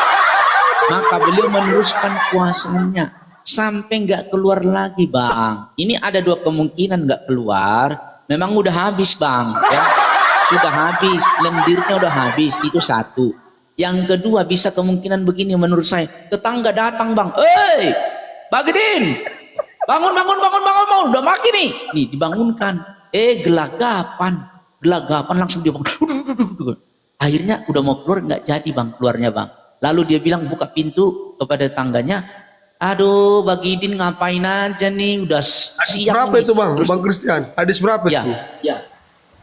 C: Maka beliau meneruskan puasanya sampai nggak keluar lagi Bang. Ini ada dua kemungkinan nggak keluar, memang udah habis Bang, ya sudah habis, lendirnya udah habis, itu satu. Yang kedua bisa kemungkinan begini menurut saya, tetangga datang Bang, Bagidin, bangun, udah maki nih dibangunkan. Gelagapan langsung dia bangun. Akhirnya udah mau keluar nggak jadi Bang keluarnya Bang. Lalu dia bilang buka pintu kepada tangganya, aduh Bagidin ngapain aja nih, udah siang.
A: Berapa itu Bang? Bang Christian, hadis berapa
C: Ya,
A: itu?
C: ya.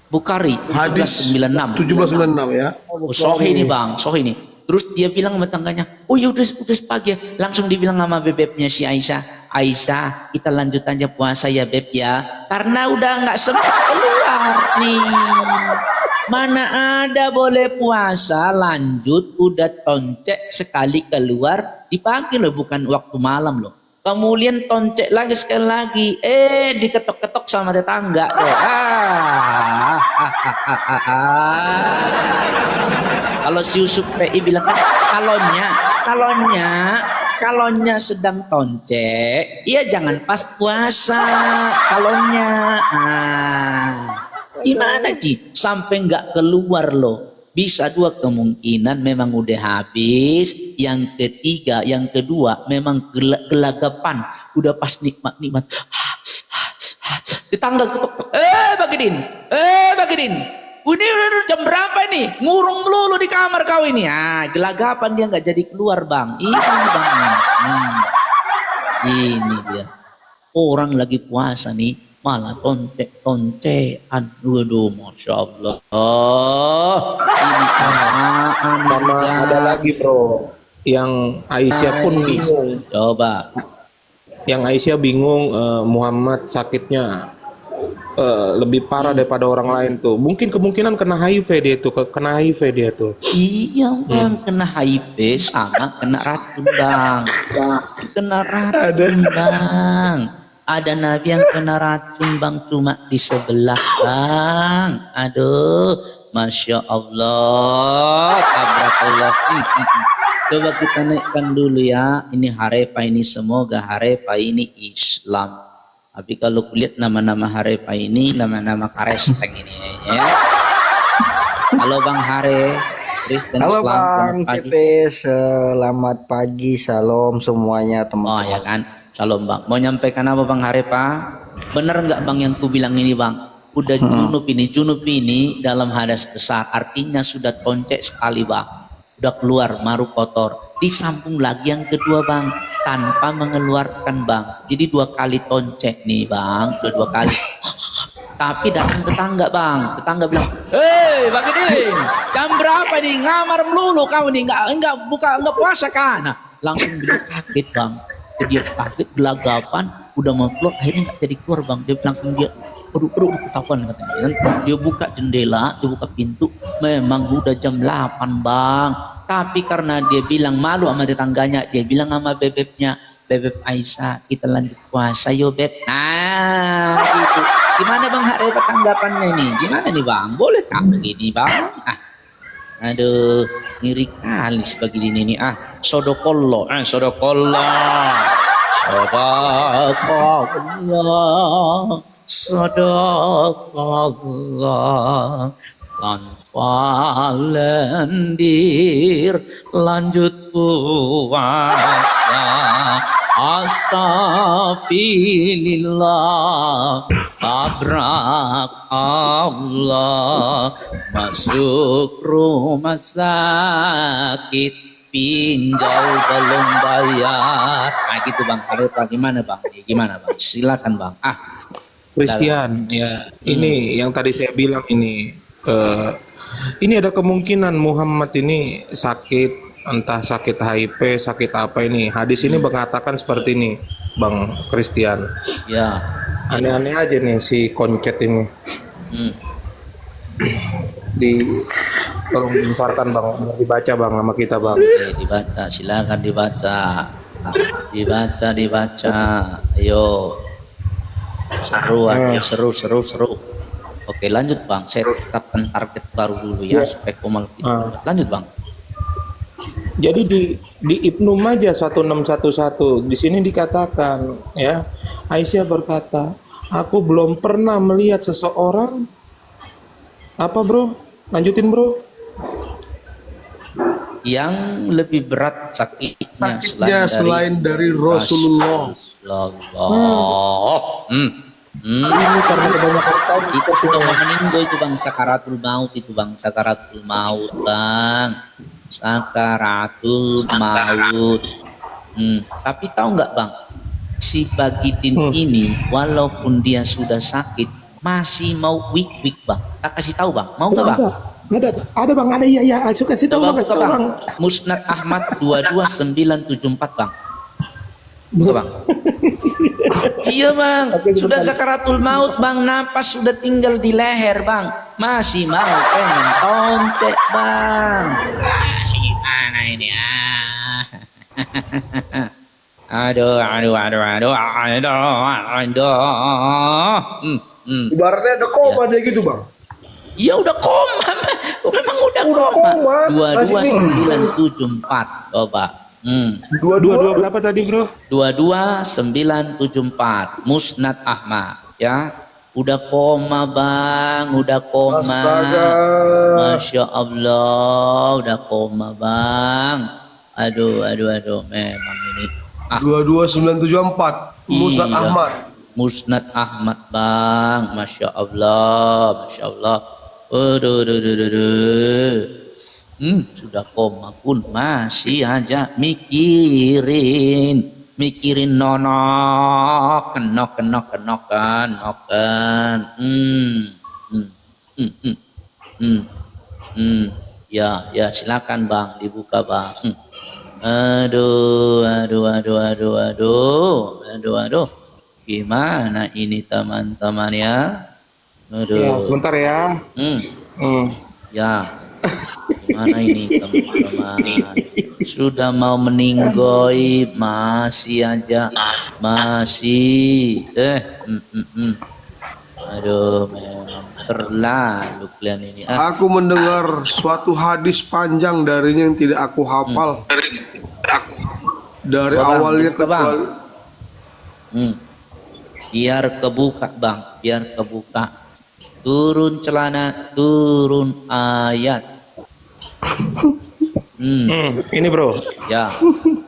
C: Bukhari
A: Hadis
C: 1796.
A: 1796 ya.
C: Sohi nih Bang, Sohi nih. Terus dia bilang sama tangganya, oh ya udah pagi ya. Langsung dibilang sama bebeknya si Aisyah, kita lanjut aja puasa ya Beb ya. Karena udah nggak sempat keluar nih. Mana ada boleh puasa lanjut, udah toncek sekali keluar di pagi loh, bukan waktu malam loh. Kemudian toncek lagi sekali lagi, diketok-ketok sama tetangga. Kalau si Yusuf PI bilang kan, kalonnya sedang toncek, iya jangan pas puasa, kalonnya. Gimana Ji? Sampai nggak keluar loh. Bisa dua kemungkinan, memang udah habis. Yang ketiga, yang kedua, memang gelagapan. Udah pas nikmat. Tetangga ketok-ketok. Bagidin. Ini udah jam berapa ini? Ngurung melulu di kamar kau ini. Gelagapan dia nggak jadi keluar Bang. Ini Bang. Ini dia. Orang lagi puasa nih, malah toncek-toncekan. Waduh, Masya Allah. Ini apaan
D: Sama
C: ini,
D: ada lagi bro, yang Aisyah pun bingung.
C: Coba.
D: Yang Aisyah bingung, Muhammad sakitnya lebih parah daripada orang lain tuh. Mungkin kemungkinan kena HIV dia tuh, kena HIV dia tuh.
C: Iya bang, kena HIV sama kena racun bang. Kena racun bang. Ada nabi yang kena racun bang, cuma di sebelah bang. Aduh, masya Allah, tabrakallah. Coba kita naikkan dulu ya. Ini Harepa ini, semoga Harepa ini Islam. Tapi kalau kulihat nama-nama Harepa ini, nama-nama karesteng ini ya. Halo Bang Hare, Kristen
G: Halo
C: Islam,
G: Bang
C: selamat pagi.
G: CP, selamat pagi, salam semuanya
C: Oh
G: teman-teman.
C: ya kan, shalom Bang. Mau nyampaikan apa Bang Harepa? Bener nggak Bang yang ku bilang ini Bang? Udah junub ini dalam hadas besar, artinya sudah toncek sekali Bang. Udah keluar maru kotor. Disambung lagi yang kedua Bang, tanpa mengeluarkan Bang. Jadi 2 kali toncek nih Bang, udah 2 kali. Tapi datang tetangga Bang, tetangga bilang, hei Bang Idin, jam berapa nih, ngamar melulu kamu nih, enggak puasa kan? Nah, langsung dia kaget Bang, dia kaget gelagapan, udah mau keluar, akhirnya nggak jadi keluar Bang. Dia langsung dia, aduh ketahuan katanya. Dan dia buka jendela, dia buka pintu, memang udah jam 8 Bang. Tapi karena dia bilang malu sama tetangganya, dia bilang sama bebeknya, Bebek Aisyah, kita lanjut puasa yo Beb. Nah, itu. Gimana Bang Harepa tanggapannya ini? Gimana nih Bang? Boleh kah begini Bang? Aduh, ngiri kali sebagai ini nih. Sodokollo, sodokollo. Tanpa lendir lanjut puasa, astagfirullah, tabrak Allah, masuk rumah sakit, pinjol belum bayar. Nah gitu Bang Harepa, gimana Bang? Gimana Bang? Silakan Bang.
D: Christian, ya ini yang tadi saya bilang ini ada kemungkinan Muhammad ini sakit, entah sakit HIV, sakit apa ini. Hadis ini mengatakan seperti ini, Bang Christian.
C: Ya.
D: Aneh-aneh aja nih si koncet ini. Tolong dibenarkan Bang, dibaca Bang sama kita Bang.
C: Oke, dibaca, silakan dibaca. Dibaca. Ayo. Seru. Oke, lanjut Bang. Saya tetapkan target baru dulu ya, supaya komal kita. Lanjut Bang.
D: Jadi di Ibnu Majah 1611 di sini dikatakan ya, Aisyah berkata, aku belum pernah melihat seseorang apa Bro? Lanjutin Bro.
C: Yang lebih berat sakitnya
A: selain dari Rasulullah.
D: Ini karena kebanyakan tadi
C: Itu sudah mau meninggal itu Bang, sakaratul maut itu Bang, sakaratul maut Bang, sakaratul maut. Tapi tahu nggak Bang, si Bagitin ini walaupun dia sudah sakit masih mau wik Bang. Tak kasih tahu Bang, mau nggak Bang?
D: Ada Bang, ada ya, suka sih tahu Bang,
C: Buka Bang. Musnad Ahmad 22974 Bang. Buka Bang. Iya Bang, sudah sakaratul maut Bang, napas sudah tinggal di leher Bang, masih mau pengen toncek Bang. Gimana ini Aduh.
A: Ibaratnya ada koma dia gitu Bang.
C: Iya udah koma, memang udah koma. 22974 coba.
D: Dua berapa tadi Bro?
C: 22974 Musnad Ahmad ya. Udah koma Bang, udah koma.
A: Astaga.
C: Masya Allah, udah koma Bang. Aduh, memang ini.
A: 22974 Musnad
C: Iya.
A: Ahmad.
C: Musnad Ahmad Bang, Masya Allah. Aduh. Sudah koma pun masih aja mikirin nonok kenokan. Ya silakan Bang, dibuka Bang. Aduh. Gimana ini teman-teman ya?
D: Ya,
C: Aduh.
D: sebentar ya.
C: Hmm.
D: Hmm.
C: Ya. Gimana ini teman-teman? Sudah mau meninggoy, masih aja, masih. Aduh, memang terlalu kalian ini.
A: Aku mendengar suatu hadis panjang darinya yang tidak aku hafal. Dari
C: Coba, Bang,
A: awalnya
C: buka, Bang.
A: kecuali
C: Biar kebuka, Bang, biar kebuka. Turun celana, turun ayat.
D: Ini bro.
C: Ya,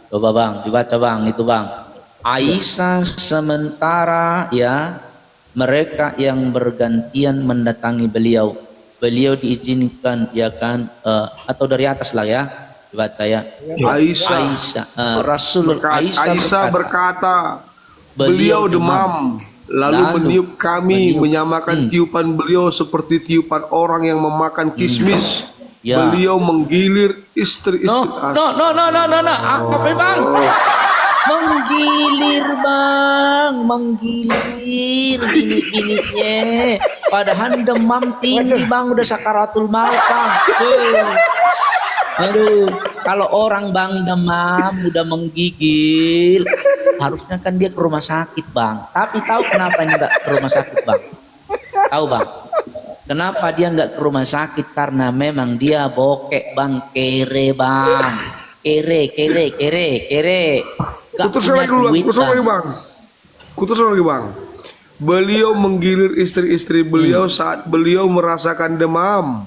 C: coba Bang, dibaca Bang, itu Bang. Aisyah sementara ya mereka yang bergantian mendatangi beliau. Beliau diizinkan ya kan atau dari atas lah ya. Dibaca ya.
A: Aisyah
C: Aisyah
A: berkata, beliau demam, lalu meniup kami, menyamakan tiupan beliau seperti tiupan orang yang memakan kismis.
C: Ya.
A: Beliau menggilir istri-istri.
C: No. Apa Bang? Menggilir Bang, menggilir gini-gininya. Padahal demam tinggi Bang, udah sakaratul maut Bang. Aduh, kalau orang Bang demam udah menggigil, harusnya kan dia ke rumah sakit Bang. Tapi tahu kenapa enggak ke rumah sakit Bang? Tahu Bang? Kenapa dia nggak ke rumah sakit? Karena memang dia bokek Bang, kere Bang, kere. Gak
A: Kutus
C: punya
A: lagi dulu,
C: duit,
A: kutus lagi bang. Beliau menggilir istri-istri beliau saat beliau merasakan demam.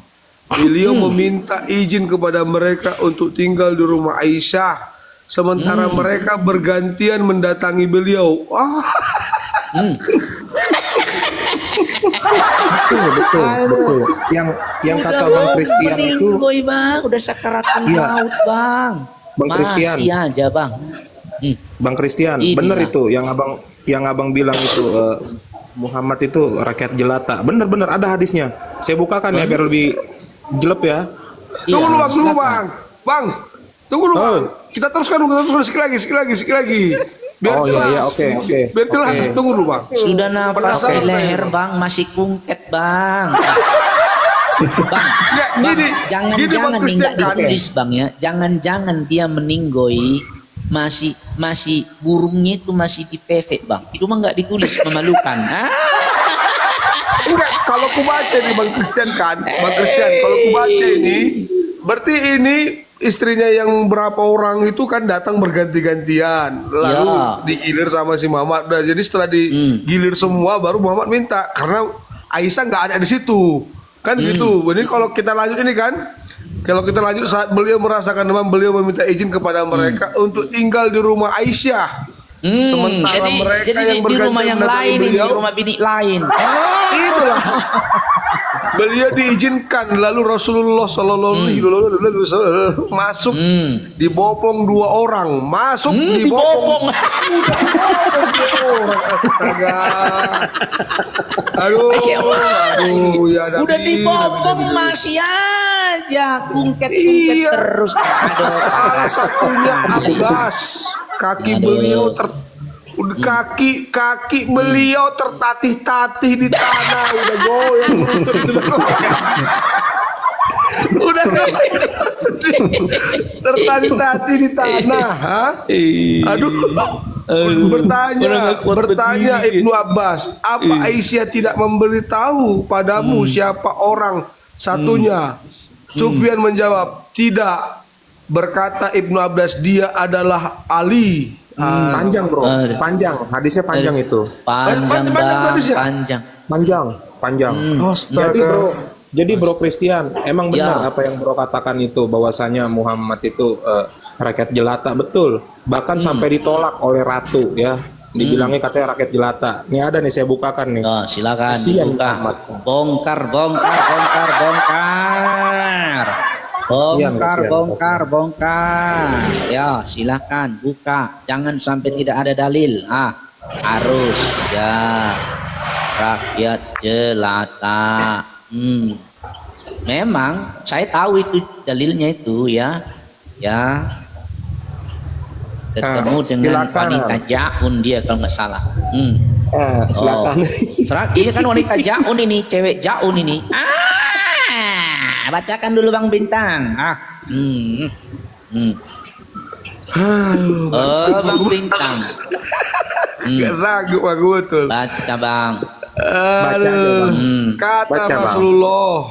A: Beliau meminta izin kepada mereka untuk tinggal di rumah Aisyah. Sementara mereka bergantian mendatangi beliau.
D: Betul. Yang kata Bang Christian itu,
C: meninggoy Bang, udah sakaratul
D: Iya.
C: maut Bang.
D: Bang Christian.
C: Masih aja Bang.
D: Bang Christian,
C: Ini
D: bener
C: lah.
D: itu yang abang bilang itu Muhammad itu rakyat jelata. Bener ada hadisnya. Saya bukakan ya biar lebih jelek ya.
A: Tunggu dulu bang,
C: silakan.
A: Bang, tunggu dulu bang. Kita teruskan sekali lagi. Biar
D: Oh,
A: jelas.
D: iya, oke.
A: Biar jelas, tunggu dulu bang.
C: Sudah napas
A: Penasaran
C: ke
A: saya,
C: leher
A: Bang.
C: Bang, masih kungket Bang. Bang,
A: Ya,
C: Bang,
A: gini,
C: jangan-jangan
A: Bang
C: nih
A: Christian
C: nggak ditulis Bang ya. Jangan-jangan dia meninggoy masih burungnya itu masih di PV Bang. Itu mah nggak ditulis, memalukan.
A: Enggak, kalau ku baca nih Bang Christian kalau ku baca ini, berarti ini istrinya yang berapa orang itu kan datang berganti-gantian, lalu
C: Ya.
A: digilir sama si Muhammad. Nah, jadi setelah digilir semua, baru Muhammad minta karena Aisyah nggak ada di situ, kan gitu. Jadi kalau kita lanjut ini kan, saat beliau merasakan demam, beliau meminta izin kepada mereka untuk tinggal di rumah Aisyah. Sementara mereka yang
C: jadi di rumah yang
A: mendatangi
C: lain,
A: beliau,
C: di rumah bini lain.
A: itulah beliau diizinkan, lalu Rasulullah Sallallahu Alaihi Wasallam masuk, dibopong 2 orang, masuk dibopong 2 orang. Astaga, aduh, ya Nabi,
C: Udah dibopong masih aja kungket
A: Iya.
C: terus.
A: Salah satunya Abbas, kaki beliau kaki beliau tertatih-tatih di tanah, udah goyang udah tertatih-tatih di tanah, aduh. Bertanya Ibnu Abbas, apa Aisyah tidak memberitahu padamu siapa orang satunya? Sufyan menjawab, tidak. Berkata Ibnu Abbas, dia adalah Ali.
D: Panjang bro, panjang. Hadisnya panjang itu.
C: Panjang
A: Panjang
C: Bang,
A: hadisnya?
D: Panjang.
A: Astaga.
D: Jadi bro Christian, emang benar
C: Ya.
D: apa yang bro katakan itu, bahwasanya Muhammad itu rakyat jelata, betul. Bahkan sampai ditolak oleh ratu ya. Dibilangnya katanya rakyat jelata. Ini ada nih, saya bukakan nih.
C: Oh, silakan
D: Kasihan
C: dibuka.
D: Muhammad.
C: Bongkar.
D: Kasihan.
C: Bongkar. Ya, silakan buka. Jangan sampai tidak ada dalil. Harus ya. Rakyat jelata. Memang saya tahu itu dalilnya itu ya. Ya. Ketemu dengan
D: silakan.
C: wanita Jaun dia kalau nggak salah.
G: Silakan.
C: Iya kan wanita jaun ini, cewek jaun ini. Bacakan dulu Bang Bintang. Bang Bintang.
A: Gak sanggup aku betul.
C: Baca Bang.
A: Aduh. Kata
D: Baca, Bang.
A: Rasulullah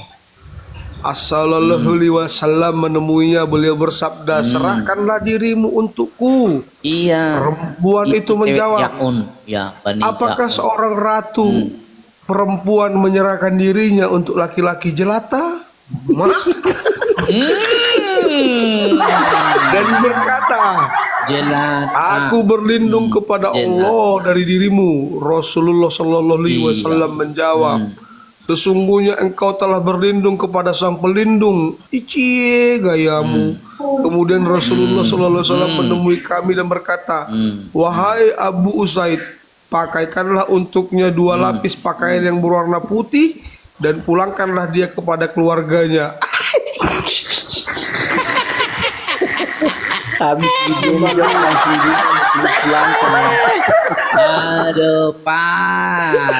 A: As-sallallahu alaihi wasallam menemuinya, beliau bersabda, serahkanlah dirimu untukku.
C: Iya.
A: Perempuan itu
C: cewek
A: menjawab,
C: jaun. Ya, Bani
A: apakah
C: jaun.
A: seorang ratu perempuan menyerahkan dirinya untuk laki-laki jelata? Dan berkata,
C: Jelata.
A: aku berlindung kepada Allah dari dirimu. Rasulullah Sallallahu Alaihi Wasallam menjawab, sesungguhnya engkau telah berlindung kepada sang pelindung. Icie gayamu. Kemudian Rasulullah Sallallahu Alaihi Wasallam menemui kami dan berkata, wahai Abu Usaid, pakaikanlah untuknya 2 lapis pakaian yang berwarna putih dan pulangkanlah dia kepada keluarganya.
G: Habis digenjot langsung dipulangkan.
C: Aduh, parah.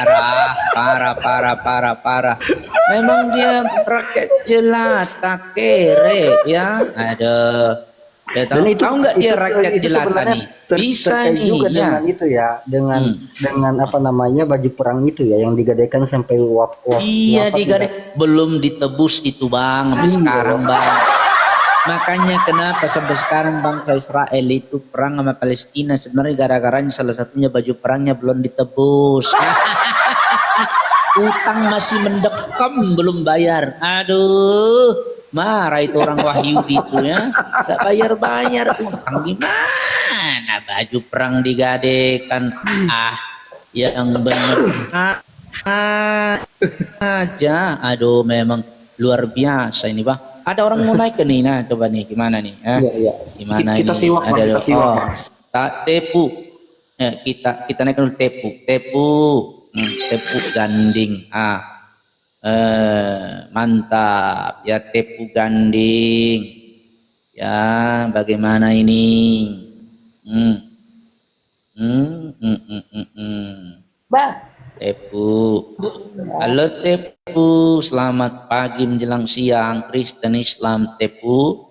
C: Memang dia rakyat jelata kere ya. Aduh. Ya, tahu nggak dia rakyat jelata
G: sebenarnya
C: nih? Bisa
G: terkait
C: nih
G: juga
C: ya.
G: dengan itu ya, dengan apa namanya baju perang itu ya yang digadaikan sampai
C: Iya,
G: wafat
C: digadai. Belum ditebus itu Bang sampai sekarang Bang. Makanya kenapa sampai sekarang bangsa Israel itu perang sama Palestina sebenarnya gara-garanya salah satunya baju perangnya belum ditebus. Utang masih mendekam belum bayar. Aduh, marah itu orang Wahyudi itu ya. Gak bayar-bayar utang gimana baju perang digadekan. Yang bener aja. Aduh, memang luar biasa ini Bang. Ada orang mau naik ke nih, nah coba nih gimana nih?
G: Iya.
C: Gimana
D: Kita
C: ini?
D: siwak, Bang, kita siwak, Bang.
C: Tepu. Kita naik dulu tepu, tepu ganding. Mantap ya, tepu ganding. Ya, bagaimana ini?
H: Bah.
C: Tepu. Halo Tepu, selamat pagi menjelang siang. Kristen Islam Tepu.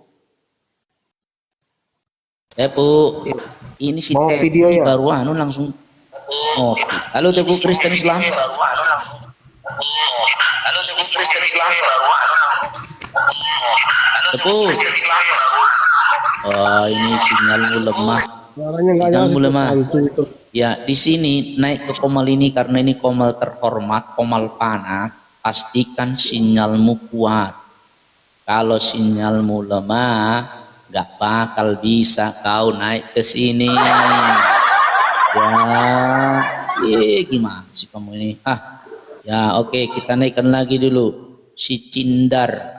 C: Ini si
D: Mau
C: Tepu
D: video
C: ini
D: ya?
C: baru langsung. Halo Tepu Kristen Islam. Tepu. Oh, ini sinyalmu lemah.
E: Suaranya nggak
C: Sinyalmu
E: nyala,
C: lemah.
E: hantu itu.
C: Ya, di sini naik ke komal ini karena ini komal terhormat, komal panas. Pastikan sinyalmu kuat. Kalau sinyalmu lemah, nggak bakal bisa kau naik ke sini. Ya, gimana sih kamu ini? Ya, oke, kita naikkan lagi dulu. Si Cindar.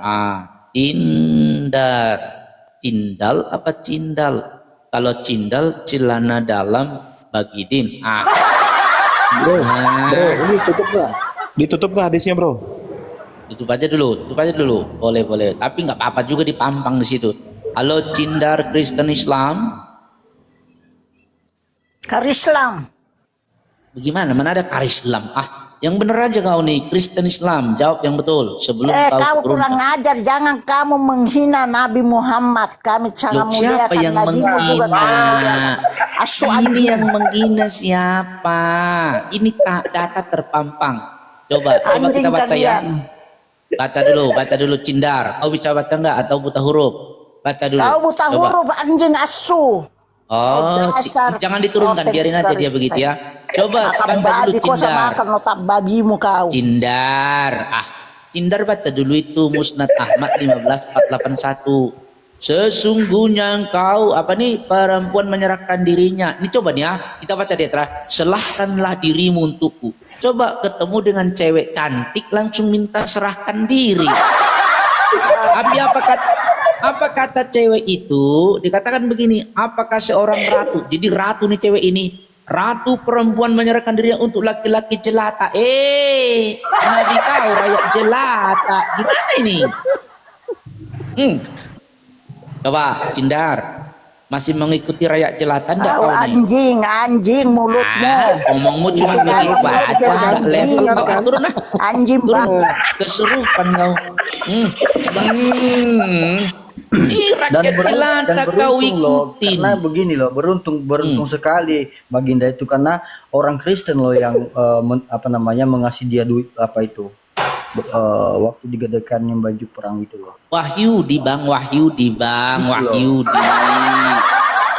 C: Cindar. Cindal apa cindal? Kalau cindal, celana dalam bagi Din.
G: Bro, ini tutup nggak?
D: Ditutup nggak hadisnya, bro?
C: Tutup aja dulu. Boleh. Tapi nggak apa-apa juga dipampang di situ. Halo Cindar Kristen Islam.
H: Karislam.
C: Bagaimana? Mana ada Karislam? Yang bener aja kau nih, Kristen Islam. Jawab yang betul sebelum kau
H: Kamu
C: turun.
H: kurang ajar, jangan kamu menghina Nabi Muhammad. Kami sangat
C: Siapa
H: muliakan
C: yang
H: Nabi juga.
C: menghina?
H: Asu
C: Ini
H: anjing.
C: yang menghina siapa? Ini data terpampang. Coba
H: Anjing
C: kita baca ya.
H: kalian.
C: Baca dulu Cindar. Kau bisa baca enggak atau buta huruf? Baca dulu.
H: Kau buta
C: Coba.
H: huruf anjing asu. Dasar
C: Jangan diturunkan,
H: protek
C: biarin aja dia
H: Kristen.
C: begitu ya. Coba
H: Akan
C: baca dulu
H: babi kau sama
C: Cindar.
H: akan otak babimu kau.
C: Cindar. Cindar baca dulu itu Musnad Ahmad 15481. Sesungguhnya engkau perempuan menyerahkan dirinya. Ini coba nih ya, kita baca di atas. Serahkanlah dirimu untukku. Coba ketemu dengan cewek cantik langsung minta serahkan diri. Tapi apa kata cewek itu? Dikatakan begini, apakah seorang ratu? Jadi ratu nih cewek ini. Ratu perempuan menyerahkan dirinya untuk laki-laki jelata. Nabi kau rakyat jelata. Gimana ini? Coba Cindar. Masih mengikuti rakyat jelata enggak
H: Oh,
C: kau nih?
H: anjing mulutmu.
C: Ngomongmu cuma
H: Itu kan
C: begitu aja, enggak
H: anjing.
C: level. Kau turun nah.
H: Anjing bang.
C: Turun. Kesurupan kau. Ih, rakyat jelata kau
G: beruntung loh,
C: ikutin.
G: karena begini loh, beruntung sekali Baginda itu, karena orang Kristen loh yang apa namanya mengasih dia duit apa itu waktu digadekannya baju perang itu loh.
C: Wahyudi bang, Wahyudi bang, Wahyudi.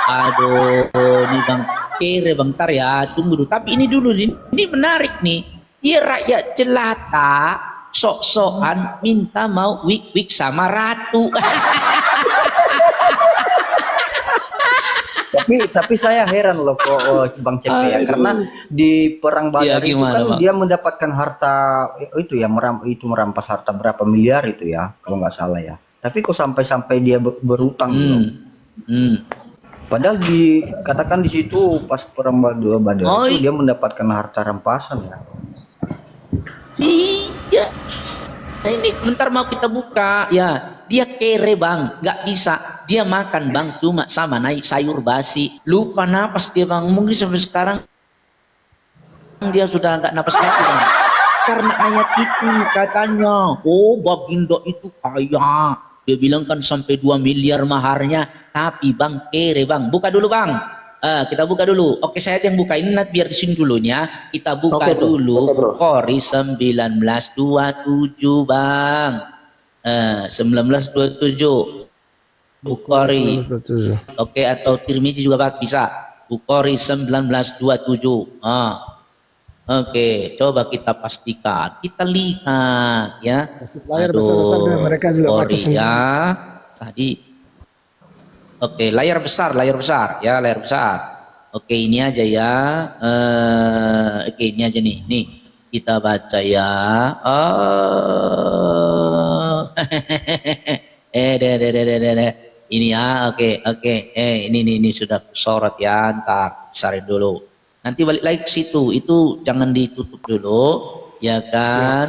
C: Aduh, ini bang kere bang, tar ya, tunggu dulu. Tapi ini dulu, ini menarik nih. Dia rakyat jelata, sok-sokan minta mau wik-wik sama ratu.
G: Tapi saya heran loh kok Bang Cepe ya, karena di perang Badar itu
C: gimana,
G: kan
C: Bang?
G: dia mendapatkan harta itu ya, merampas harta berapa miliar itu ya kalau nggak salah ya. Tapi kok sampai dia berutang gitu. Padahal dikatakan di situ pas perang Badar itu dia mendapatkan harta rampasan ya.
C: Iya. Nah ini bentar mau kita buka ya. Dia kere bang, nggak bisa. Dia makan bang cuma sama naik sayur basi. Lupa napas dia bang. Mungkin sampai sekarang dia sudah nggak napas lagi bang. Karena ayat itu katanya, oh Baginda itu kaya. Dia bilang kan sampai 2 miliar maharnya. Tapi bang kere bang. Buka dulu bang. Kita buka dulu. Oke, saya yang buka ini nanti biar di sini dulunya. Kita buka dulu. Qori 1927 bang. 1927. Bukhari. Oke, atau Tirmizi juga bang bisa. Bukhari 1927. Oke, coba kita pastikan. Kita lihat ya.
E: Layar besar-besar biar mereka juga baca
C: Bukhari
E: sendiri.
C: ya. Tadi. Oke, layar besar ya, layar besar. Oke, ini aja ya. Oke, ini aja nih. Nih, kita baca ya. Deh. Ini ya, oke. Ini sudah sorot ya. Ntar besarin dulu. Nanti balik lagi ke situ. Itu jangan ditutup dulu, ya kan?